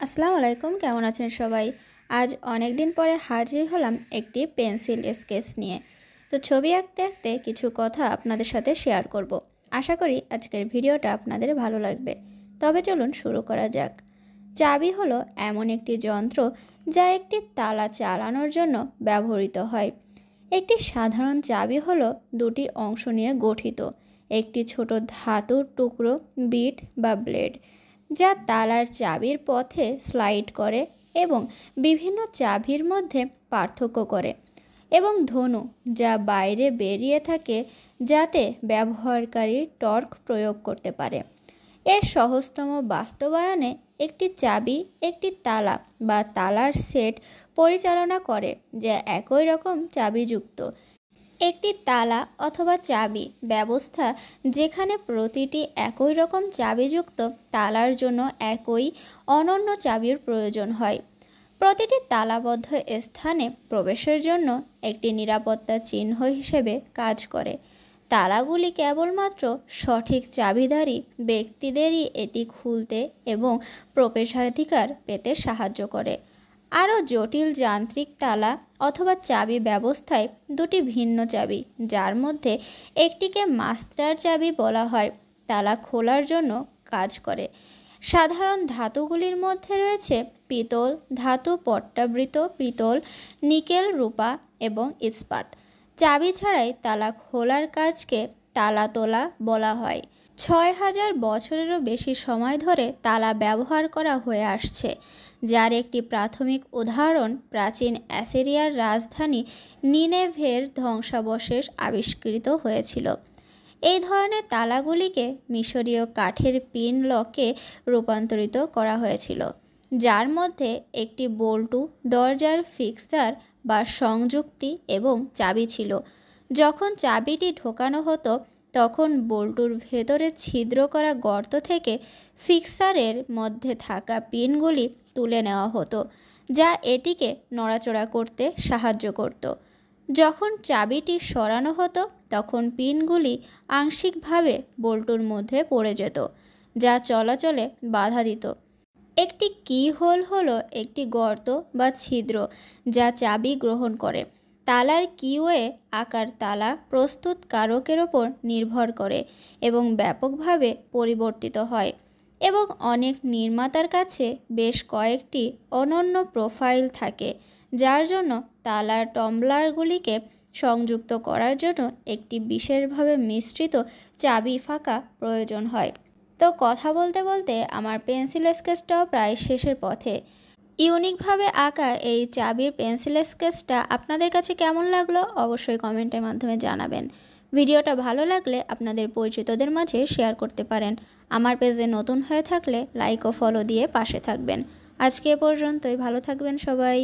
আসসালামু আলাইকুম, কেমন আছেন সবাই? আজ অনেক দিন পরে হাজির হলাম একটি পেন্সিল স্কেচ নিয়ে। তো ছবি আঁকতে আঁকতে কিছু কথা আপনাদের সাথে শেয়ার করব। আশা করি আজকের ভিডিওটা আপনাদের ভালো লাগবে। তবে চলুন শুরু করা যাক। চাবি হলো এমন একটি যন্ত্র যা একটি তালা চালানোর জন্য ব্যবহৃত হয়। একটি সাধারণ চাবি হলো দুটি অংশ নিয়ে গঠিত। একটি ছোট ধাতুর টুকরো, বিট বা ব্লেড, যা তালার চাবির পথে স্লাইড করে এবং বিভিন্ন চাবির মধ্যে পার্থক্য করে, এবং ধনু, যা বাইরে বেরিয়ে থাকে যাতে ব্যবহারকারী টর্ক প্রয়োগ করতে পারে। এর সহজতম বাস্তবায়নে একটি চাবি একটি তালা বা তালার সেট পরিচালনা করে যা একই রকম চাবিযুক্ত। একটি তালা অথবা চাবি ব্যবস্থা যেখানে প্রতিটি একই রকম চাবিযুক্ত তালার জন্য একই অনন্য চাবির প্রয়োজন হয়। প্রতিটি তালাবদ্ধ স্থানে প্রবেশের জন্য একটি নিরাপত্তা চিহ্ন হিসেবে কাজ করে। তালাগুলি কেবলমাত্র সঠিক চাবিধারী ব্যক্তিদেরই এটি খুলতে এবং প্রবেশাধিকার পেতে সাহায্য করে। আরও জটিল যান্ত্রিক তালা অথবা চাবি ব্যবস্থায় দুটি ভিন্ন চাবি, যার মধ্যে একটিকে মাস্টার চাবি বলা হয়, তালা খোলার জন্য কাজ করে। সাধারণ ধাতুগুলির মধ্যে রয়েছে পিতল ধাতু, পট্টাবৃত পিতল, নিকেল, রূপা এবং ইস্পাত। চাবি ছাড়াই তালা খোলার কাজকে তালা তোলা বলা হয়। ৬,০০০ বছরেরও বেশি সময় ধরে তালা ব্যবহার করা হয়ে আসছে, যার একটি প্রাথমিক উদাহরণ প্রাচীন অ্যাসিরিয়ার রাজধানী নিনেভের ধ্বংসাবশেষ আবিষ্কৃত হয়েছিল। এই ধরনের তালাগুলিকে মিশরীয় কাঠের পিন লকে রূপান্তরিত করা হয়েছিল, যার মধ্যে একটি বল্টু, দরজার ফিক্সার বা সংযুক্তি এবং চাবি ছিল। যখন চাবিটি ঢোকানো হতো তখন বল্টুর ভেতরে ছিদ্র করা গর্ত থেকে ফিক্সারের মধ্যে থাকা পিনগুলি তুলে নেওয়া হতো, যা এটিকে নড়াচড়া করতে সাহায্য করত। যখন চাবিটি সরানো হতো তখন পিনগুলি আংশিকভাবে বল্টুর মধ্যে পড়ে যেত, যা চলাচলে বাধা দিত। একটি কি হোল হলো একটি গর্ত বা ছিদ্র যা চাবি গ্রহণ করে। তালার কিওয়ে আকার তালা প্রস্তুতকারকের ওপর নির্ভর করে এবং ব্যাপকভাবে পরিবর্তিত হয়, এবং অনেক নির্মাতার কাছে বেশ কয়েকটি অনন্য প্রোফাইল থাকে, যার জন্য তালার টাম্বলারগুলিকে সংযুক্ত করার জন্য একটি বিশেষভাবে মিশ্রিত চাবি ফাঁকা প্রয়োজন হয়। তো কথা বলতে বলতে আমার পেন্সিল স্কেচটাও প্রায় শেষের পথে। ইউনিকভাবে আঁকা এই চাবির পেন্সিল স্কেচটা আপনাদের কাছে কেমন লাগলো অবশ্যই কমেন্টের মাধ্যমে জানাবেন। ভিডিওটা ভালো লাগলে আপনাদের পরিচিতদের মাঝে শেয়ার করতে পারেন। আমার পেজে নতুন হয়ে থাকলে লাইক ও ফলো দিয়ে পাশে থাকবেন। আজকে এ পর্যন্তই, ভালো থাকবেন সবাই।